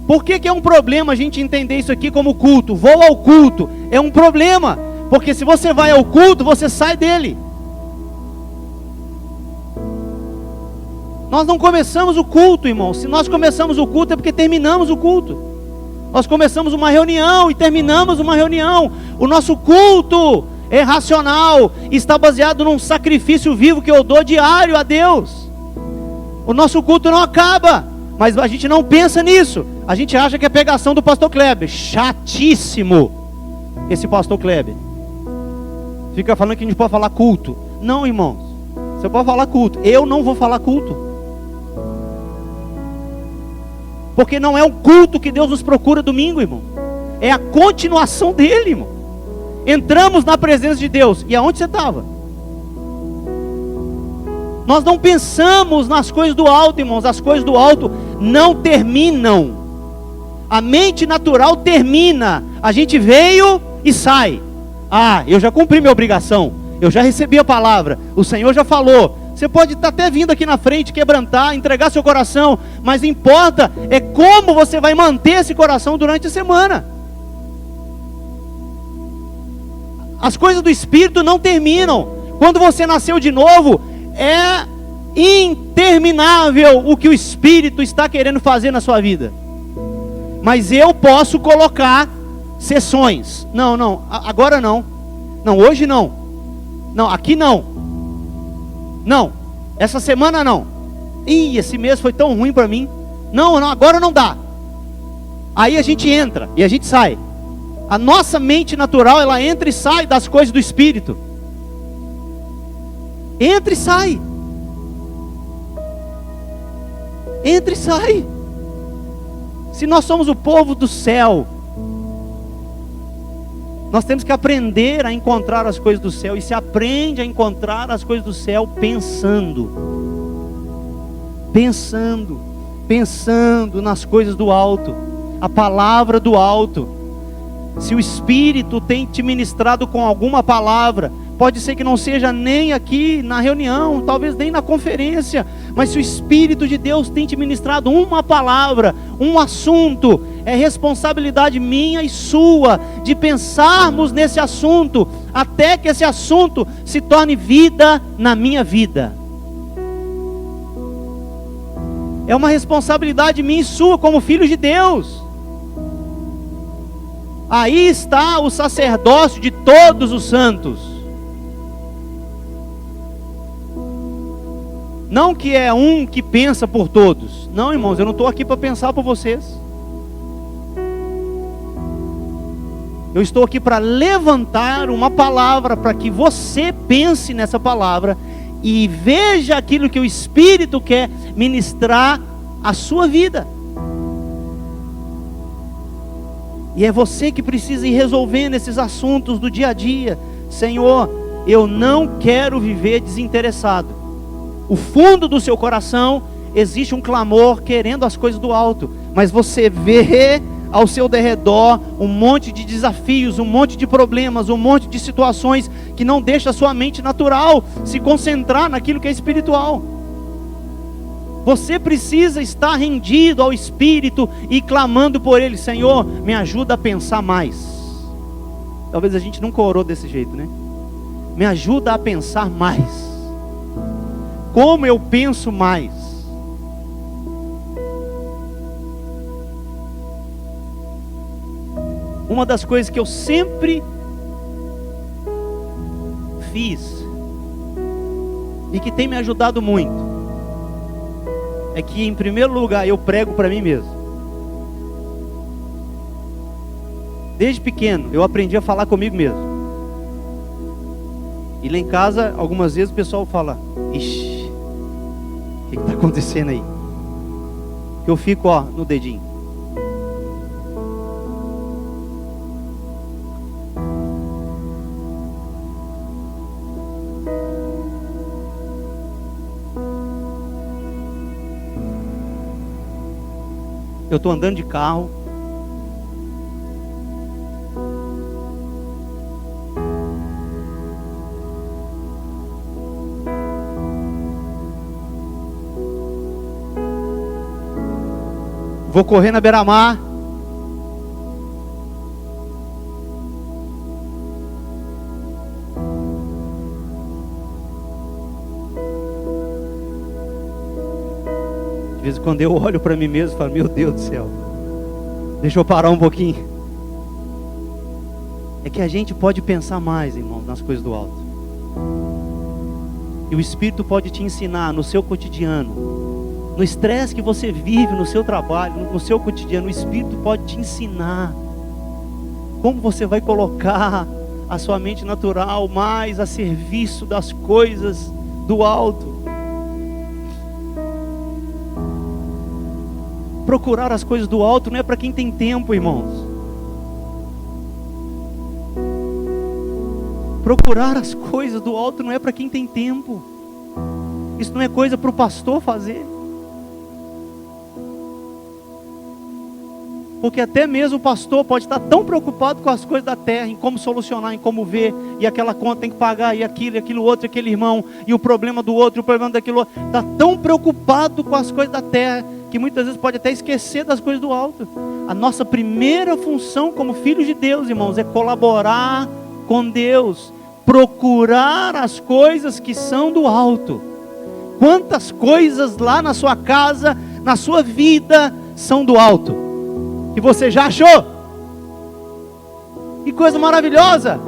Por que é um problema a gente entender isso aqui como culto? Vou ao culto, é um problema, porque se você vai ao culto, você sai dele. Nós não começamos o culto, irmão. Se nós começamos o culto é porque terminamos o culto. Nós começamos uma reunião e terminamos uma reunião. O nosso culto é racional, está baseado num sacrifício vivo que eu dou diário a Deus. O nosso culto não acaba, mas a gente não pensa nisso. A gente acha que é pegação do pastor Kleber. Chatíssimo esse pastor Kleber. Fica falando que a gente pode falar culto. Não, irmãos, você pode falar culto. Eu não vou falar culto, porque não é um culto que Deus nos procura domingo, irmão. É a continuação dele, irmão. Entramos na presença de Deus. E aonde você estava? Nós não pensamos nas coisas do alto, irmãos. As coisas do alto não terminam. A mente natural termina. A gente veio e sai. Ah, eu já cumpri minha obrigação, eu já recebi a palavra, o Senhor já falou. Você pode estar até vindo aqui na frente, quebrantar, entregar seu coração, mas importa é como você vai manter esse coração durante a semana. As coisas do Espírito não terminam. Quando você nasceu de novo, é interminável o que o Espírito está querendo fazer na sua vida. Mas eu posso colocar sessões. Não, agora não. Não, hoje não. Não, aqui não. Não, essa semana não. Ih, esse mês foi tão ruim para mim. Não, agora não dá. Aí a gente entra e a gente sai. A nossa mente natural, ela entra e sai das coisas do Espírito. Entra e sai. Entra e sai. Se nós somos o povo do céu, nós temos que aprender a encontrar as coisas do céu. E se aprende a encontrar as coisas do céu pensando nas coisas do alto, a palavra do alto. Se o Espírito tem te ministrado com alguma palavra, pode ser que não seja nem aqui na reunião, talvez nem na conferência, mas se o Espírito de Deus tem te ministrado uma palavra, um assunto, é responsabilidade minha e sua de pensarmos nesse assunto, até que esse assunto se torne vida na minha vida. É uma responsabilidade minha e sua como filhos de Deus. Aí está o sacerdócio de todos os santos. Não que é um que pensa por todos. Não, irmãos, eu não estou aqui para pensar por vocês. Eu estou aqui para levantar uma palavra, para que você pense nessa palavra e veja aquilo que o Espírito quer ministrar à sua vida. E é você que precisa ir resolvendo esses assuntos do dia a dia. Senhor, eu não quero viver desinteressado. O fundo do seu coração existe um clamor querendo as coisas do alto, mas você vê ao seu derredor um monte de desafios, um monte de problemas, um monte de situações que não deixa a sua mente natural se concentrar naquilo que é espiritual. Você precisa estar rendido ao Espírito e clamando por Ele: Senhor, me ajuda a pensar mais. Talvez a gente nunca orou desse jeito, né? Me ajuda a pensar mais. Como eu penso mais? Uma das coisas que eu sempre fiz e que tem me ajudado muito é que, em primeiro lugar, eu prego para mim mesmo. Desde pequeno eu aprendi a falar comigo mesmo. E lá em casa, algumas vezes o pessoal fala: ixi, o que está acontecendo aí? Eu fico, no dedinho. Eu estou andando de carro, vou correr na beira-mar, de vez em quando eu olho para mim mesmo e falo: meu Deus do céu, deixa eu parar um pouquinho. É que a gente pode pensar mais, irmãos, nas coisas do alto. E o Espírito pode te ensinar no seu cotidiano, no estresse que você vive no seu trabalho, no seu cotidiano. O Espírito pode te ensinar como você vai colocar a sua mente natural mais a serviço das coisas do alto. Procurar as coisas do alto não é para quem tem tempo, irmãos. Procurar as coisas do alto não é para quem tem tempo. Isso não é coisa para o pastor fazer. Porque até mesmo o pastor pode estar tão preocupado com as coisas da terra, em como solucionar, em como ver, e aquela conta tem que pagar, e aquilo outro, aquele irmão, e o problema do outro, o problema daquilo outro. Está tão preocupado com as coisas da terra, que muitas vezes pode até esquecer das coisas do alto. A nossa primeira função como filhos de Deus, irmãos, é colaborar com Deus, procurar as coisas que são do alto. Quantas coisas lá na sua casa, na sua vida, são do alto, que você já achou? Que coisa maravilhosa!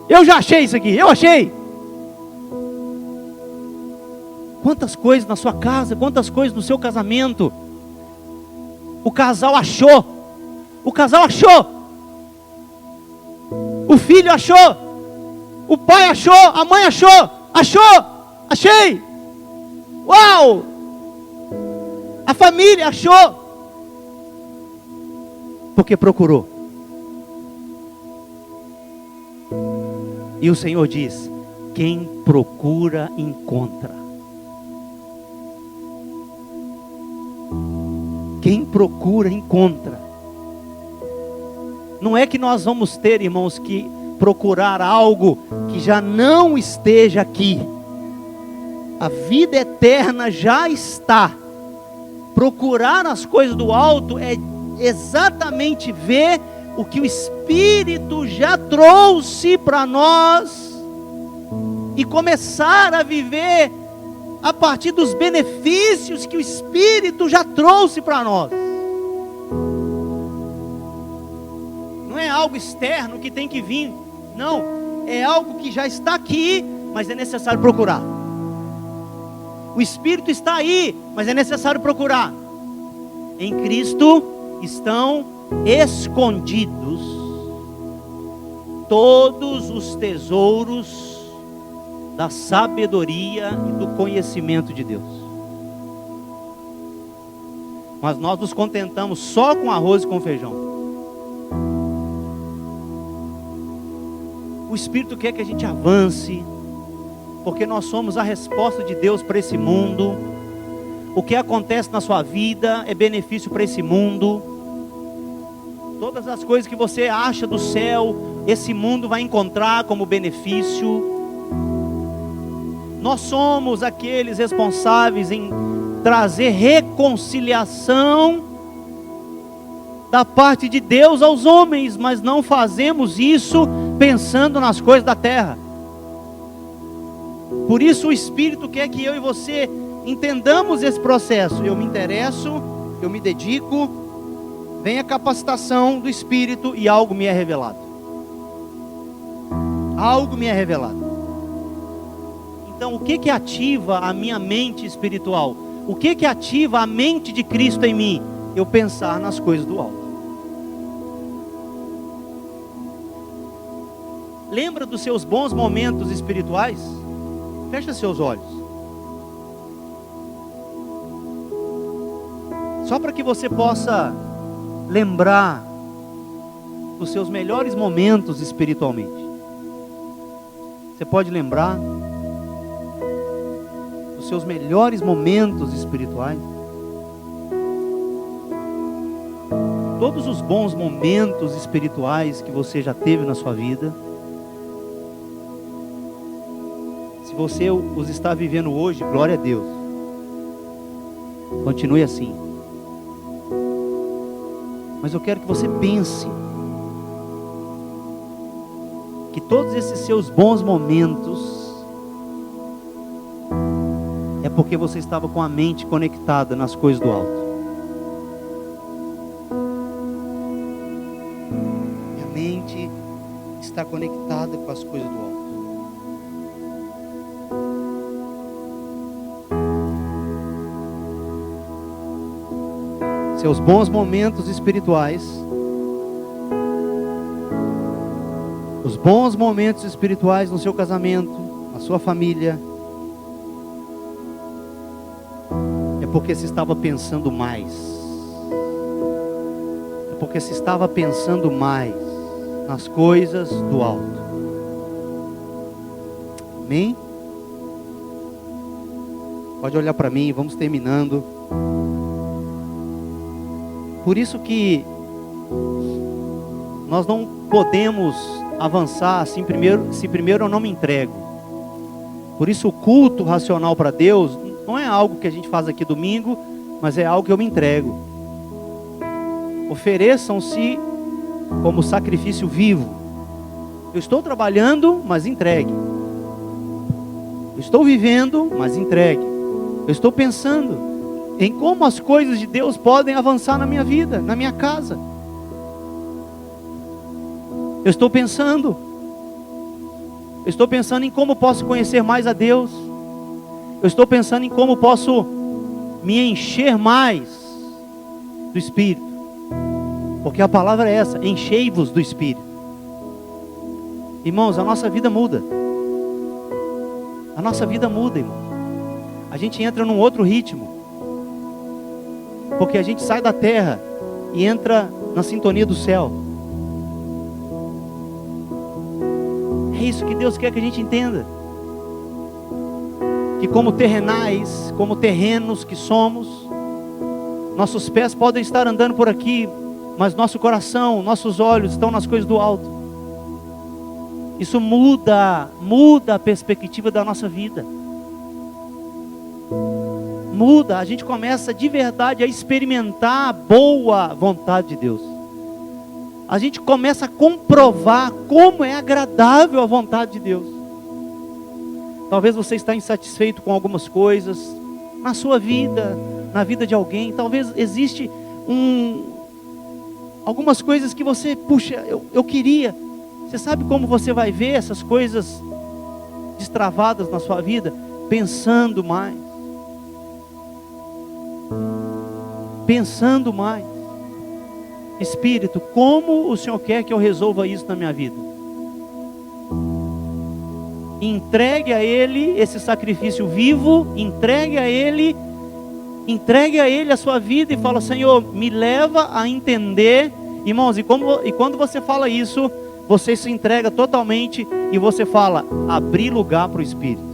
Eu já achei isso aqui, eu achei. Quantas coisas na sua casa, quantas coisas no seu casamento. O casal achou. O casal achou. O filho achou. O pai achou. A mãe achou. Achou. Achei. Uau! A família achou. Porque procurou. E o Senhor diz: quem procura, encontra. Quem procura, encontra. Não é que nós vamos ter, irmãos, que procurar algo que já não esteja aqui. A vida eterna já está. Procurar as coisas do alto é exatamente ver o que o Espírito já trouxe para nós e começar a viver a partir dos benefícios que o Espírito já trouxe para nós. Não é algo externo que tem que vir, não, é algo que já está aqui, mas é necessário procurar. O Espírito está aí, mas é necessário procurar. Em Cristo estão escondidos todos os tesouros da sabedoria e do conhecimento de Deus. Mas nós nos contentamos só com arroz e com feijão. O Espírito quer que a gente avance, porque nós somos a resposta de Deus para esse mundo. O que acontece na sua vida é benefício para esse mundo. Todas as coisas que você acha do céu, esse mundo vai encontrar como benefício. Nós somos aqueles responsáveis em trazer reconciliação da parte de Deus aos homens, mas não fazemos isso pensando nas coisas da terra. Por isso o Espírito quer que eu e você entendamos esse processo. Eu me interesso, eu me dedico, vem a capacitação do Espírito e algo me é revelado. Algo me é revelado. Então o que ativa a minha mente espiritual? O que ativa a mente de Cristo em mim? Eu pensar nas coisas do alto. Lembra dos seus bons momentos espirituais? Fecha seus olhos. Só para que você possa lembrar dos seus melhores momentos espiritualmente. Você pode lembrar dos seus melhores momentos espirituais? Todos os bons momentos espirituais que você já teve na sua vida. Se você os está vivendo hoje, glória a Deus. Continue assim. Mas eu quero que você pense que todos esses seus bons momentos é porque você estava com a mente conectada nas coisas do alto. Minha mente está conectada com as coisas do alto. Seus bons momentos espirituais, os bons momentos espirituais no seu casamento, na sua família, é porque você estava pensando mais. É porque você estava pensando mais nas coisas do alto. Amém? Pode olhar para mim, vamos terminando. Por isso que nós não podemos avançar assim se primeiro eu não me entrego. Por isso o culto racional para Deus não é algo que a gente faz aqui domingo, mas é algo que eu me entrego. Ofereçam-se como sacrifício vivo. Eu estou trabalhando, mas entregue. Eu estou vivendo, mas entregue. Eu estou pensando em como as coisas de Deus podem avançar na minha vida, na minha casa. Eu estou pensando em como posso conhecer mais a Deus. Eu estou pensando em como posso me encher mais do Espírito. Porque a palavra é essa: enchei-vos do Espírito. Irmãos, a nossa vida muda. A nossa vida muda, irmão. A gente entra num outro ritmo. Porque a gente sai da terra e entra na sintonia do céu. É isso que Deus quer que a gente entenda. Que como terrenais, como terrenos que somos, nossos pés podem estar andando por aqui, mas nosso coração, nossos olhos estão nas coisas do alto. Isso muda a perspectiva da nossa vida. Muda, a gente começa de verdade a experimentar a boa vontade de Deus. A gente começa a comprovar como é agradável a vontade de Deus. Talvez você está insatisfeito com algumas coisas na sua vida, na vida de alguém. Talvez existe algumas coisas que você, puxa, eu queria. Você sabe como você vai ver essas coisas destravadas na sua vida? Pensando mais. Pensando mais. Espírito, como o Senhor quer que eu resolva isso na minha vida? Entregue a Ele esse sacrifício vivo, entregue a Ele a sua vida e fala: Senhor, me leva a entender. Irmãos, e quando você fala isso, você se entrega totalmente e você fala: abrir lugar para o Espírito.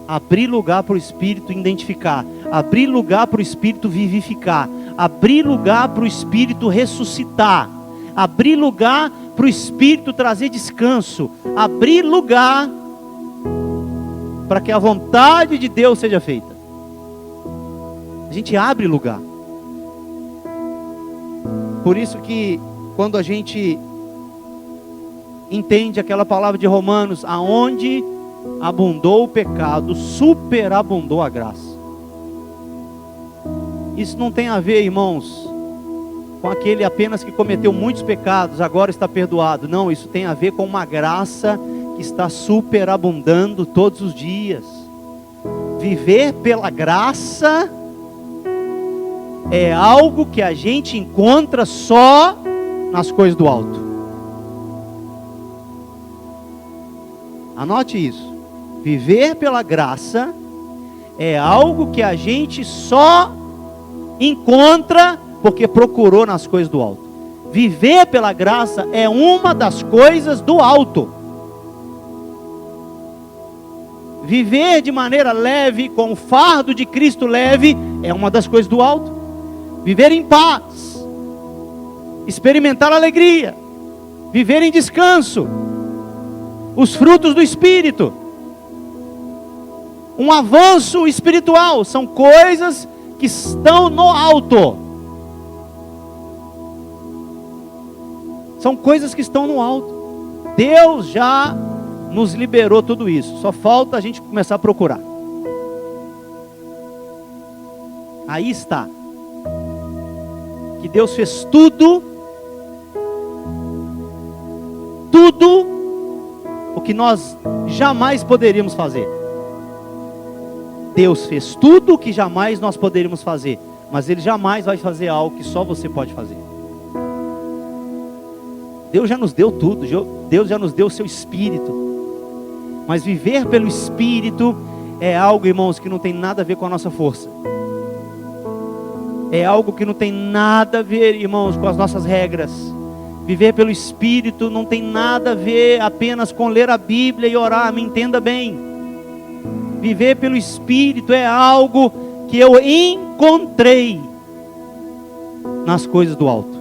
Abrir lugar para o Espírito identificar. Abrir lugar para o Espírito vivificar. Abrir lugar para o Espírito ressuscitar. Abrir lugar para o Espírito trazer descanso. Abrir lugar para que a vontade de Deus seja feita. A gente abre lugar. Por isso que quando a gente entende aquela palavra de Romanos, aonde abundou o pecado, superabundou a graça. Isso não tem a ver, irmãos, com aquele apenas que cometeu muitos pecados, agora está perdoado. Não, isso tem a ver com uma graça que está superabundando todos os dias. Viver pela graça é algo que a gente encontra só nas coisas do alto. Anote isso. Viver pela graça é algo que a gente só encontra porque procurou nas coisas do alto. Viver pela graça é uma das coisas do alto. Viver de maneira leve, com o fardo de Cristo leve, é uma das coisas do alto. Viver em paz, experimentar alegria, viver em descanso, os frutos do Espírito, um avanço espiritual, são coisas que estão no alto. São coisas que estão no alto. Deus já nos liberou tudo isso. Só falta a gente começar a procurar. Aí está. Que Deus fez tudo o que nós jamais poderíamos fazer. Deus fez tudo o que jamais nós poderíamos fazer, mas Ele jamais vai fazer algo que só você pode fazer. Deus já nos deu tudo, Deus já nos deu o seu Espírito. Mas viver pelo Espírito é algo, irmãos, que não tem nada a ver com a nossa força. É algo que não tem nada a ver, irmãos, com as nossas regras. Viver pelo Espírito não tem nada a ver apenas com ler a Bíblia e orar, me entenda bem. Viver pelo Espírito é algo que eu encontrei nas coisas do alto.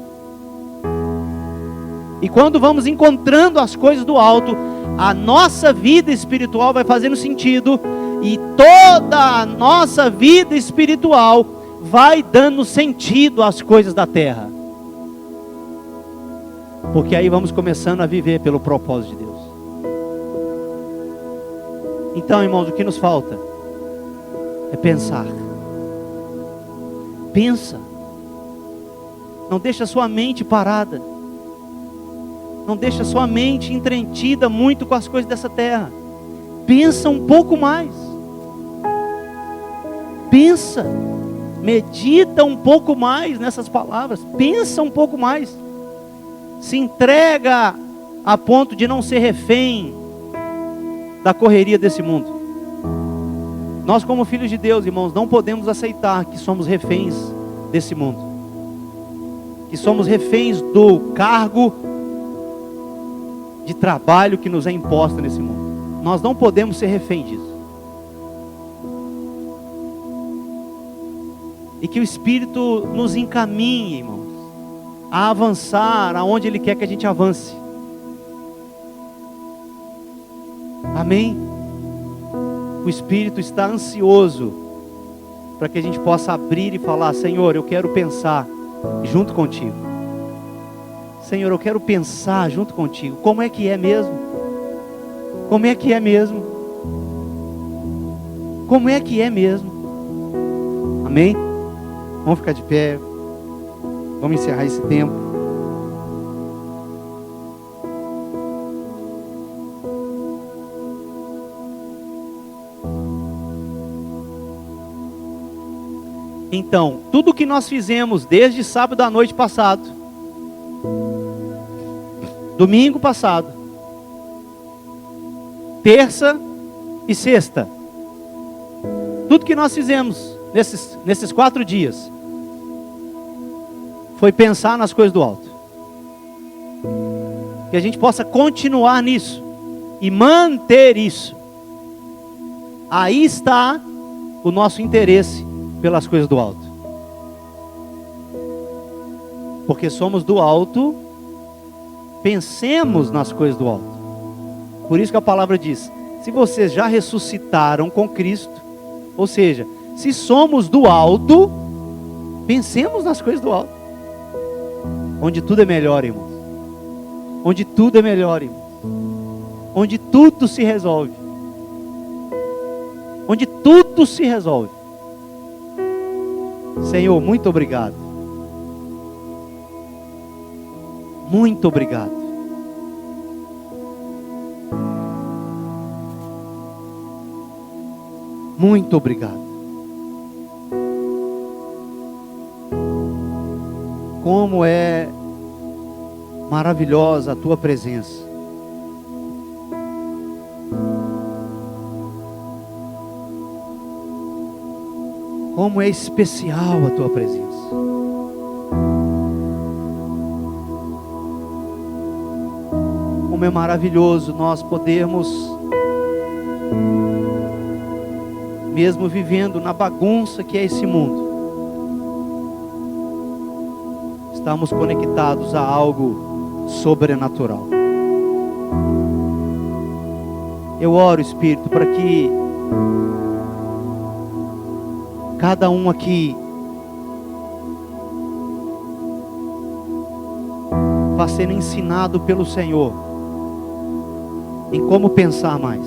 E quando vamos encontrando as coisas do alto, a nossa vida espiritual vai fazendo sentido, e toda a nossa vida espiritual vai dando sentido às coisas da terra. Porque aí vamos começando a viver pelo propósito de Deus. Então, irmãos, o que nos falta é pensar. Pensa. Não deixa a sua mente parada. Não deixa a sua mente entretida muito com as coisas dessa terra. Pensa um pouco mais. Pensa. Medita um pouco mais nessas palavras. Pensa um pouco mais. Se entrega a ponto de não ser refém da correria desse mundo. Nós, como filhos de Deus, irmãos, não podemos aceitar que somos reféns desse mundo. Que somos reféns do cargo de trabalho que nos é imposto nesse mundo. Nós não podemos ser reféns disso. E que o Espírito nos encaminhe, irmãos, a avançar aonde Ele quer que a gente avance. Amém? O Espírito está ansioso para que a gente possa abrir e falar: Senhor, eu quero pensar junto contigo. Senhor, eu quero pensar junto contigo. Como é que é mesmo? Como é que é mesmo? Como é que é mesmo? Amém? Vamos ficar de pé. Vamos encerrar esse tempo. Então, tudo que nós fizemos desde sábado à noite passado, domingo passado, terça e sexta, tudo que nós fizemos nesses 4 dias, foi pensar nas coisas do alto. Que a gente possa continuar nisso e manter isso. Aí está o nosso interesse pelas coisas do alto. Porque somos do alto, pensemos nas coisas do alto. Por isso que a palavra diz: se vocês já ressuscitaram com Cristo, ou seja, se somos do alto, pensemos nas coisas do alto, onde tudo é melhor, irmãos. Onde tudo é melhor, irmãos. Onde tudo se resolve. Onde tudo se resolve. Senhor, muito obrigado. Muito obrigado. Muito obrigado. Como é maravilhosa a tua presença. Como é especial a tua presença. Como é maravilhoso nós podermos, mesmo vivendo na bagunça que é esse mundo, estamos conectados a algo sobrenatural. Eu oro, Espírito, para que cada um aqui vá sendo ensinado pelo Senhor em como pensar mais.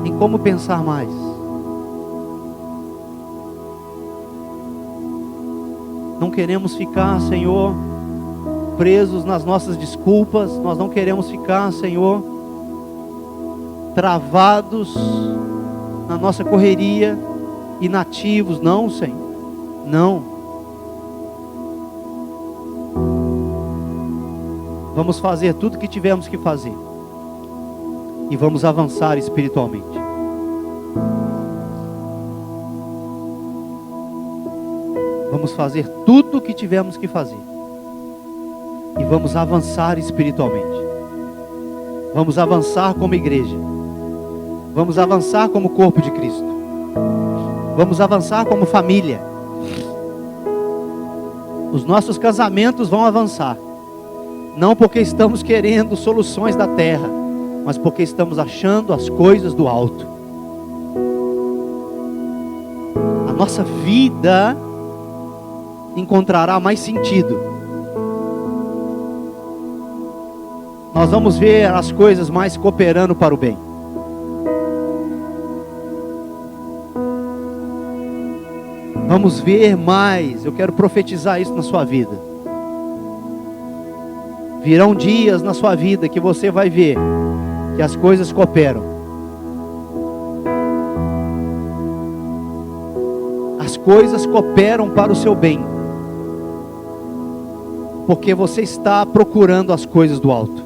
Em como pensar mais. Não queremos ficar, Senhor, presos nas nossas desculpas. Nós não queremos ficar, Senhor, travados na nossa correria, inativos. Não, Senhor. Não. Vamos fazer tudo o que tivemos que fazer. E vamos avançar espiritualmente. Vamos fazer tudo o que tivemos que fazer. E vamos avançar espiritualmente. Vamos avançar como igreja. Vamos avançar como corpo de Cristo. Vamos avançar como família. Os nossos casamentos vão avançar. Não porque estamos querendo soluções da terra, mas porque estamos achando as coisas do alto. A nossa vida encontrará mais sentido. Nós vamos ver as coisas mais cooperando para o bem. Vamos ver mais. Eu quero profetizar isso na sua vida. Virão dias na sua vida que você vai ver que as coisas cooperam. As coisas cooperam para o seu bem. Porque você está procurando as coisas do alto.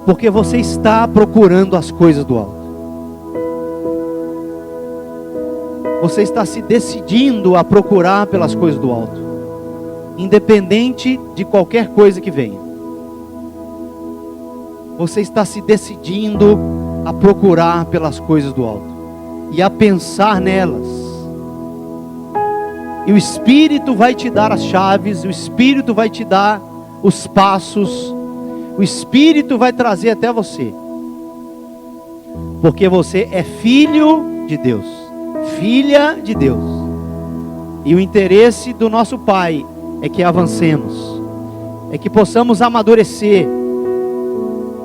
Porque você está procurando as coisas do alto. Você está se decidindo a procurar pelas coisas do alto. Independente de qualquer coisa que venha. Você está se decidindo a procurar pelas coisas do alto. E a pensar nelas. E o Espírito vai te dar as chaves. O Espírito vai te dar os passos. O Espírito vai trazer até você. Porque você é filho de Deus. Filha de Deus. E o interesse do nosso Pai é que avancemos. É que possamos amadurecer.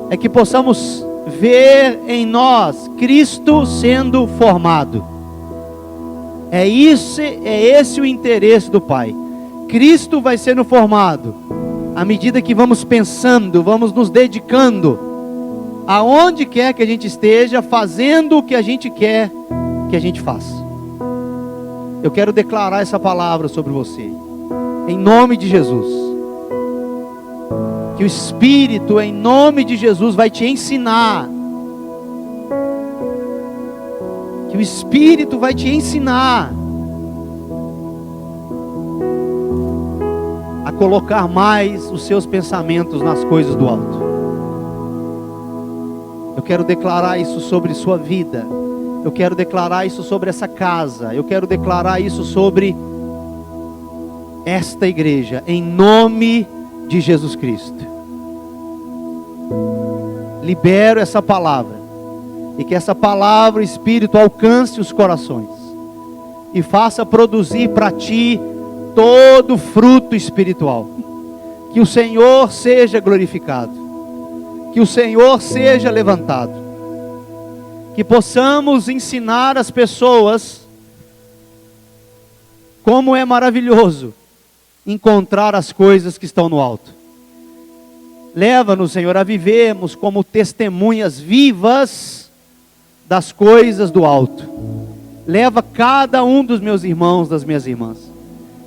É que possamos ver em nós Cristo sendo formado. É esse o interesse do Pai. Cristo vai sendo formado à medida que vamos pensando, vamos nos dedicando, aonde quer que a gente esteja, fazendo o que a gente quer que a gente faça. Eu quero declarar essa palavra sobre você, em nome de Jesus. Que o Espírito, em nome de Jesus, vai te ensinar. Que o Espírito vai te ensinar a colocar mais os seus pensamentos nas coisas do alto. Eu quero declarar isso sobre sua vida. Eu quero declarar isso sobre essa casa. Eu quero declarar isso sobre esta igreja, em nome de Jesus Cristo. libero essa palavra, e que essa palavra, o Espírito, alcance os corações, e faça produzir para Ti todo fruto espiritual. Que o Senhor seja glorificado, que o Senhor seja levantado, que possamos ensinar as pessoas como é maravilhoso encontrar as coisas que estão no alto. Leva-nos, Senhor, a vivermos como testemunhas vivas das coisas do alto. Leva cada um dos meus irmãos, das minhas irmãs.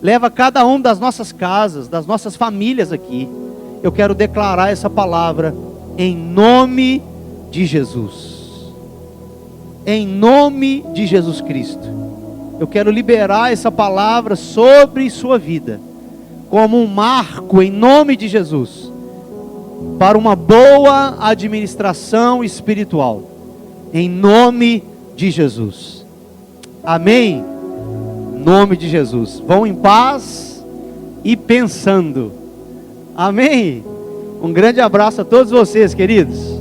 Leva cada um das nossas casas, das nossas famílias aqui. Eu quero declarar essa palavra em nome de Jesus. Em nome de Jesus Cristo. Eu quero liberar essa palavra sobre sua vida, como um marco em nome de Jesus, para uma boa administração espiritual, em nome de Jesus. Amém? Em nome de Jesus. Vão em paz e pensando. Amém? Um grande abraço a todos vocês, queridos.